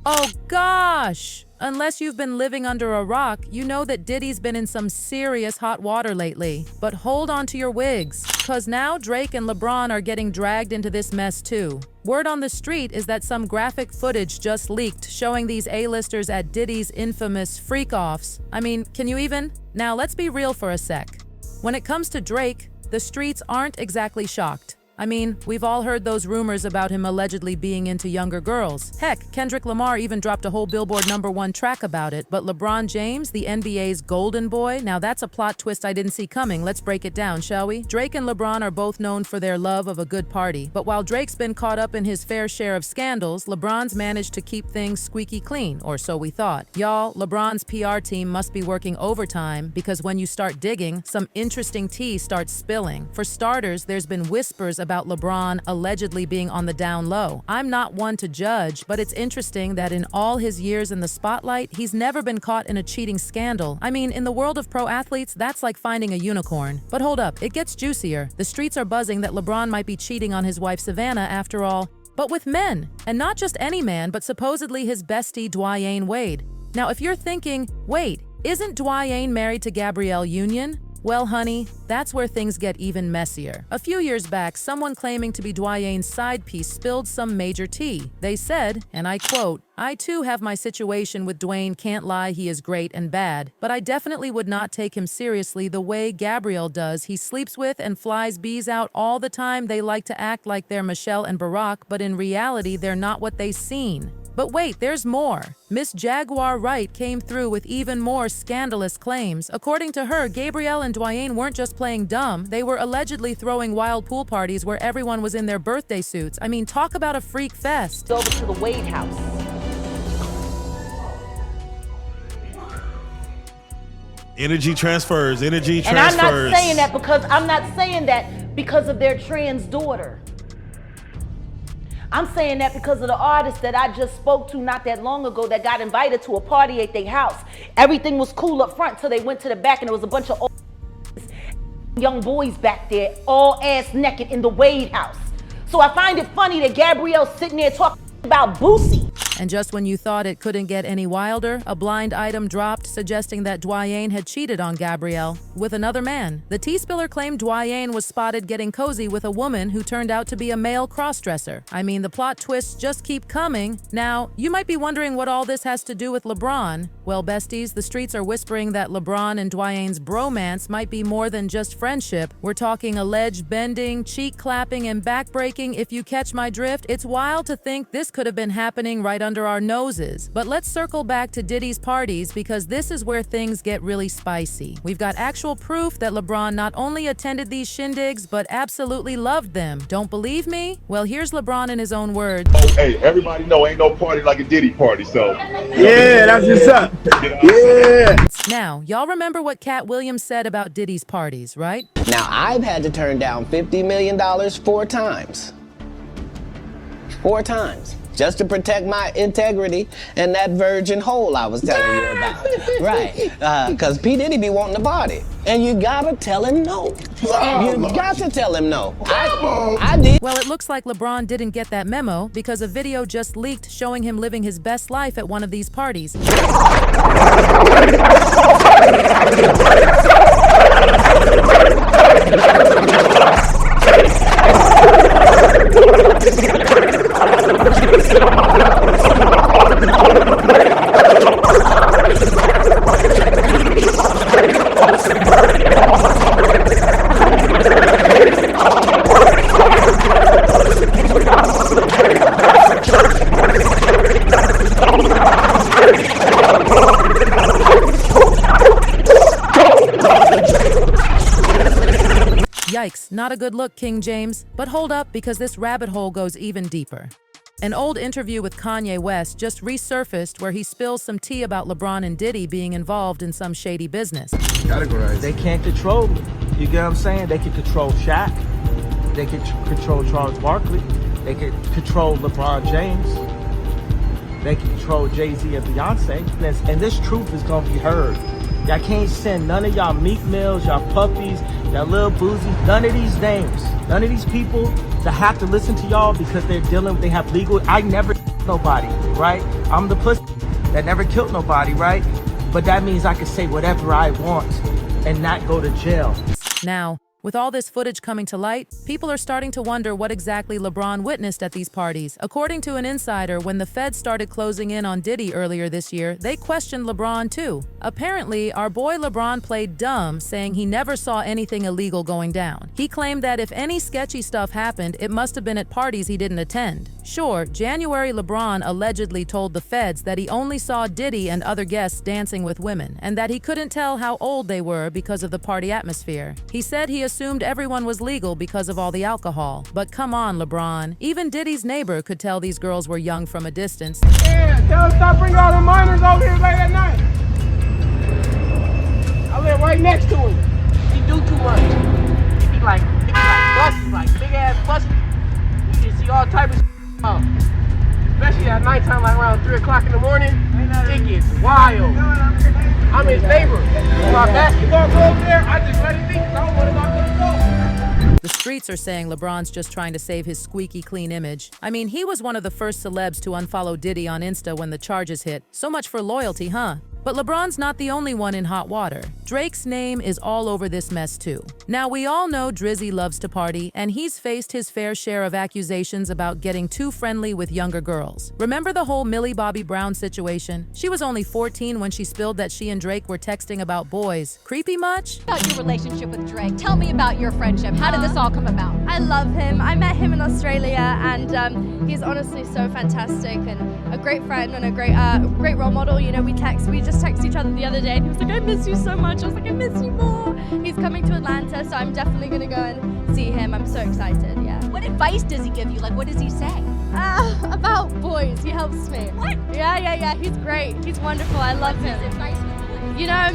Oh gosh! Unless you've been living under a rock, you know that Diddy's been in some serious hot water lately. But hold on to your wigs, cause now Drake and LeBron are getting dragged into this mess too. Word on the street is that some graphic footage just leaked showing these A-listers at Diddy's infamous Fr3ak0ffs. I mean, can you even? Now let's be real for a sec. When it comes to Drake, the streets aren't exactly shocked. I mean, we've all heard those rumors about him allegedly being into younger girls. Heck, Kendrick Lamar even dropped a whole Billboard #1 track about it. But LeBron James, the NBA's golden boy, now that's a plot twist I didn't see coming. Let's break it down, shall we? Drake and LeBron are both known for their love of a good party. But while Drake's been caught up in his fair share of scandals, LeBron's managed to keep things squeaky clean, or so we thought. Y'all, LeBron's PR team must be working overtime because when you start digging, some interesting tea starts spilling. For starters, there's been whispers about LeBron allegedly being on the down low. I'm not one to judge, but it's interesting that in all his years in the spotlight, he's never been caught in a cheating scandal. I mean, in the world of pro athletes, that's like finding a unicorn. But hold up, it gets juicier. The streets are buzzing that LeBron might be cheating on his wife Savannah after all, but with men. And not just any man, but supposedly his bestie Dwyane Wade. Now, if you're thinking, wait, isn't Dwyane married to Gabrielle Union? Well, honey, that's where things get even messier. A few years back, someone claiming to be Dwyane's side piece spilled some major tea. They said, and I quote, "I too have my situation with Dwayne, can't lie, he is great and bad, but I definitely would not take him seriously the way Gabrielle does. He sleeps with and flies bees out all the time. They like to act like they're Michelle and Barack, but in reality, they're not what they seem." But wait, there's more. Miss Jaguar Wright came through with even more scandalous claims. According to her, Gabrielle and Dwyane weren't just playing dumb, they were allegedly throwing wild pool parties where everyone was in their birthday suits. I mean, talk about a freak fest. Over to the Wade house. Energy transfers. And I'm not saying that because of their trans daughter. I'm saying that because of the artist that I just spoke to not that long ago that got invited to a party at their house. Everything was cool up front till they went to the back and there was a bunch of old young boys back there, all ass naked in the Wade house. So I find it funny that Gabrielle's sitting there talking about Boosie. And just when you thought it couldn't get any wilder, a blind item dropped suggesting that Dwyane had cheated on Gabrielle with another man. The tea spiller claimed Dwyane was spotted getting cozy with a woman who turned out to be a male crossdresser. I mean, the plot twists just keep coming. Now, you might be wondering what all this has to do with LeBron. Well, besties, the streets are whispering that LeBron and Dwyane's bromance might be more than just friendship. We're talking alleged bending, cheek clapping, and backbreaking. If you catch my drift, it's wild to think this could have been happening right under our noses. But let's circle back to Diddy's parties because this is where things get really spicy. We've got actual proof that LeBron not only attended these shindigs, but absolutely loved them. Don't believe me? Well, here's LeBron in his own words. Oh, hey, everybody know ain't no party like a Diddy party, so. Yeah, that's what's up. Yeah. Now, y'all remember what Cat Williams said about Diddy's parties, right? Now, I've had to turn down $50 million 4 times. 4 times. Just to protect my integrity and that virgin hole I was telling you about. Right. Because P. Diddy be wanting to party. And you gotta tell him no. You got to tell him no. I did. Well, it looks like LeBron didn't get that memo because a video just leaked showing him living his best life at one of these parties. Yikes, not a good look, King James. But hold up, because this rabbit hole goes even deeper. An old interview with Kanye West just resurfaced where he spills some tea about LeBron and Diddy being involved in some shady business. Categorize. They can't control me. You get what I'm saying? They can control Shaq. They can control Charles Barkley. They can control LeBron James. They can control Jay-Z and Beyonce. And this truth is gonna be heard. Y'all can't send none of y'all Meek Mills, y'all Puppies, y'all Lil Boozy, none of these names, none of these people that have to listen to y'all because they have legal. I never nobody, right? I'm the pussy that never killed nobody, right? But that means I can say whatever I want and not go to jail. Now, with all this footage coming to light, people are starting to wonder what exactly LeBron witnessed at these parties. According to an insider, when the feds started closing in on Diddy earlier this year, they questioned LeBron too. Apparently, our boy LeBron played dumb, saying he never saw anything illegal going down. He claimed that if any sketchy stuff happened, it must have been at parties he didn't attend. Sure, January LeBron allegedly told the feds that he only saw Diddy and other guests dancing with women, and that he couldn't tell how old they were because of the party atmosphere. He said he assumed everyone was legal because of all the alcohol. But come on, LeBron. Even Diddy's neighbor could tell these girls were young from a distance. Yeah, tell them stop bringing all the minors over here late at night. I live right next to him. He do too much. He be like buses, like big ass buses. You can see all type of especially at nighttime, like around 3 o'clock in the morning. It gets wild. I'm his neighbor. When my basketball go over there, I just let it be because I don't want to lock the door. The streets are saying LeBron's just trying to save his squeaky clean image. I mean, he was one of the first celebs to unfollow Diddy on Insta when the charges hit. So much for loyalty, huh? But LeBron's not the only one in hot water. Drake's name is all over this mess too. Now, we all know Drizzy loves to party, and he's faced his fair share of accusations about getting too friendly with younger girls. Remember the whole Millie Bobby Brown situation? She was only 14 when she spilled that she and Drake were texting about boys. Creepy much? About your relationship with Drake. Tell me about your friendship. How did this all come about? I love him. I met him in Australia, and he's honestly so fantastic and a great friend and a great role model. You know, we just texted each other the other day, and he was like, "I miss you so much." I was like, "I miss you more." He's coming to Atlanta, so I'm definitely gonna go and see him. I'm so excited. Yeah. What advice does he give you? Like, what does he say? About boys. He helps me. What? Yeah. He's great. He's wonderful. I love him. His advice with boys? You know,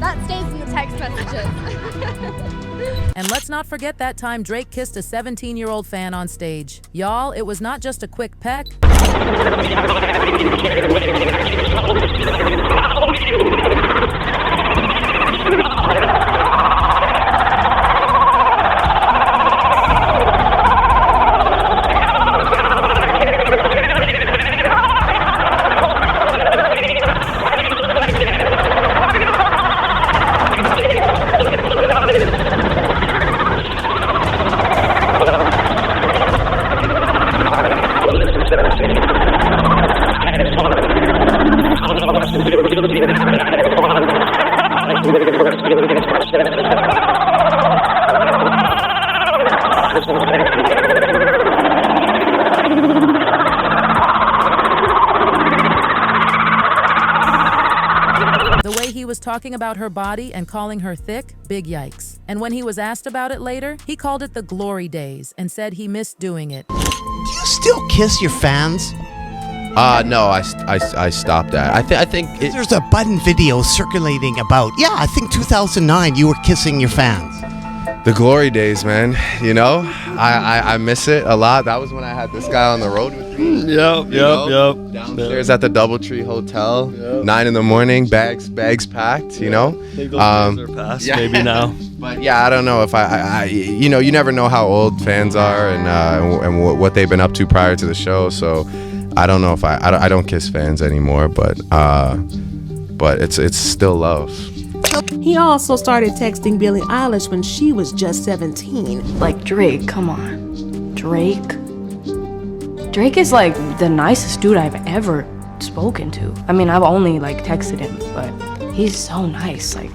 that stays in the text messages. And let's not forget that time Drake kissed a 17-year-old fan on stage. Y'all, it was not just a quick peck. The way he was talking about her body and calling her thick, big yikes. And when he was asked about it later, he called it the glory days and said he missed doing it. Do you still kiss your fans? No, I stopped that. I think There's a Button video circulating about, I think 2009 you were kissing your fans. the glory days, man. You know, I miss it a lot. That was when I had this guy on the road with me. Yep. Downstairs at the DoubleTree Hotel, 9 in the morning, bags packed. You know, I think those days are past, maybe now. But yeah, I don't know if I you know, you never know how old fans are and what they've been up to prior to the show. So I don't know if I don't kiss fans anymore, but it's still love. He also started texting Billie Eilish when she was just 17. Like, Drake, come on. Drake is like the nicest dude I've ever spoken to. I mean, I've only like texted him, but he's so nice. Like,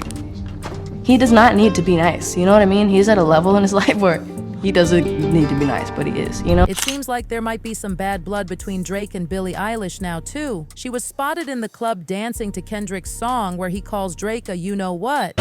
he does not need to be nice, you know what I mean? He's at a level in his life where he doesn't need to be nice, but he is, you know? It seems like there might be some bad blood between Drake and Billie Eilish now, too. She was spotted in the club dancing to Kendrick's song where he calls Drake a you-know-what.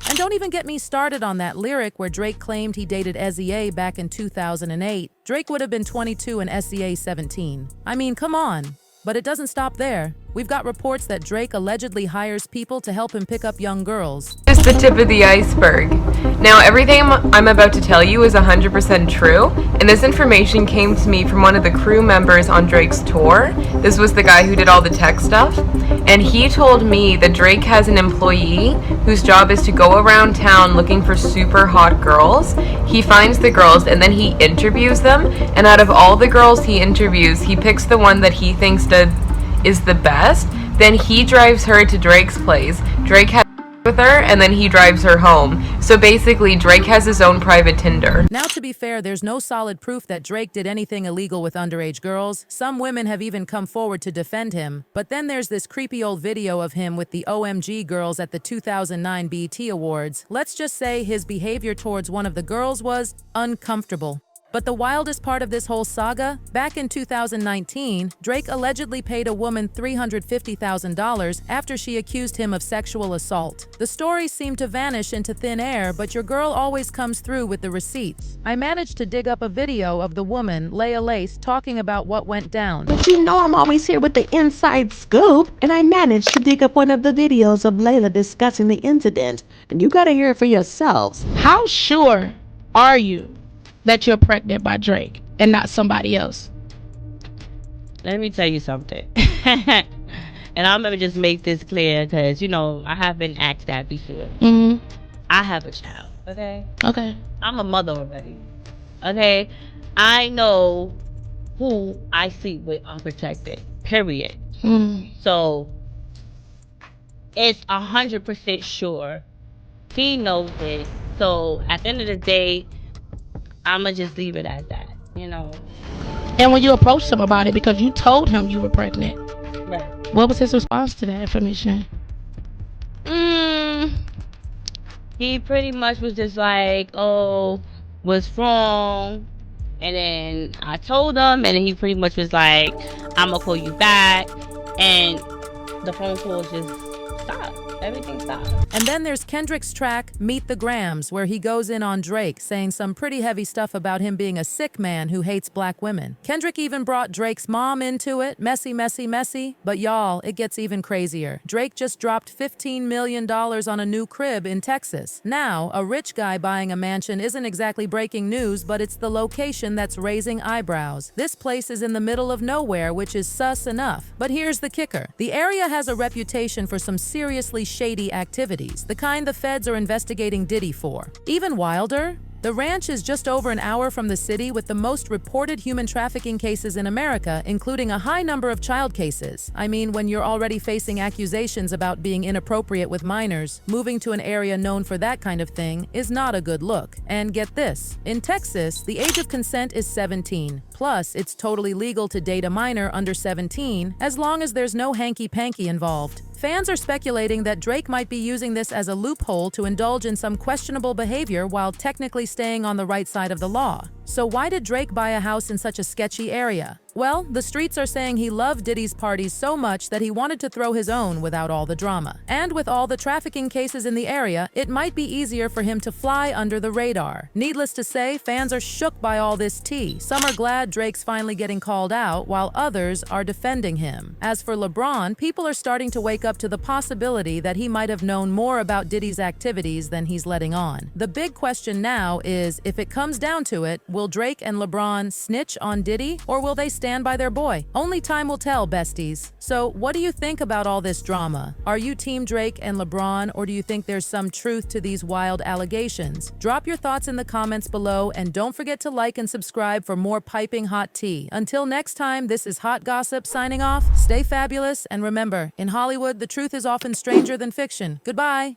And don't even get me started on that lyric where Drake claimed he dated SZA back in 2008. Drake would have been 22 and SZA 17. I mean, come on. But it doesn't stop there. We've got reports that Drake allegedly hires people to help him pick up young girls. It's the tip of the iceberg. Now, everything I'm about to tell you is 100% true, and this information came to me from one of the crew members on Drake's tour. This was the guy who did all the tech stuff, and he told me that Drake has an employee whose job is to go around town looking for super hot girls. He finds the girls and then he interviews them, and out of all the girls he interviews, he picks the one that he thinks is the best. Then he drives her to Drake's place. Drake has with her, and then he drives her home. So basically, Drake has his own private Tinder. Now, to be fair, there's no solid proof that Drake did anything illegal with underage girls. Some women have even come forward to defend him. But then there's this creepy old video of him with the OMG girls at the 2009 BET Awards. Let's just say his behavior towards one of the girls was uncomfortable. But the wildest part of this whole saga, back in 2019, Drake allegedly paid a woman $350,000 after she accused him of sexual assault. The story seemed to vanish into thin air, but your girl always comes through with the receipts. I managed to dig up a video of the woman, Leia Lace, talking about what went down. But you know I'm always here with the inside scoop, and I managed to dig up one of the videos of Layla discussing the incident, and you gotta hear it for yourselves. How sure are you that you're pregnant by Drake and not somebody else? Let me tell you something. And I'm gonna just make this clear because, you know, I have been asked that before. Mm-hmm. I have a child, okay? Okay. I'm a mother already, okay? I know who I sleep with unprotected, period. Mm. So, it's 100% sure. He knows it. So, at the end of the day, I'ma just leave it at that, you know. And when you approached him about it, because you told him you were pregnant, right? What was his response to that information? He pretty much was just like, "Oh, what's wrong?" And then I told him, and then he pretty much was like, "I'ma call you back," and the phone calls just stopped. Everything stopped. And then there's Kendrick's track, Meet the Grams, where he goes in on Drake, saying some pretty heavy stuff about him being a sick man who hates black women. Kendrick even brought Drake's mom into it. Messy, messy, messy. But y'all, it gets even crazier. Drake just dropped $15 million on a new crib in Texas. Now, a rich guy buying a mansion isn't exactly breaking news, but it's the location that's raising eyebrows. This place is in the middle of nowhere, which is sus enough. But here's the kicker. The area has a reputation for some seriously shady activities, the kind the feds are investigating Diddy for. Even wilder, the ranch is just over an hour from the city with the most reported human trafficking cases in America, including a high number of child cases. I mean, when you're already facing accusations about being inappropriate with minors, moving to an area known for that kind of thing is not a good look. And get this, in Texas, the age of consent is 17. Plus, it's totally legal to date a minor under 17 as long as there's no hanky-panky involved. Fans are speculating that Drake might be using this as a loophole to indulge in some questionable behavior while technically staying on the right side of the law. So why did Drake buy a house in such a sketchy area? Well, the streets are saying he loved Diddy's parties so much that he wanted to throw his own without all the drama. And with all the trafficking cases in the area, it might be easier for him to fly under the radar. Needless to say, fans are shook by all this tea. Some are glad Drake's finally getting called out, while others are defending him. As for LeBron, people are starting to wake up to the possibility that he might have known more about Diddy's activities than he's letting on. The big question now is, if it comes down to it, will Drake and LeBron snitch on Diddy, or will they stand by their boy? Only time will tell, besties. So what do you think about all this drama? Are you team Drake and LeBron, or do you think there's some truth to these wild allegations? Drop your thoughts in the comments below, and don't forget to like and subscribe for more piping hot tea. Until next time, this is Hot Gossip signing off. Stay fabulous, and remember, in Hollywood, the truth is often stranger than fiction. Goodbye.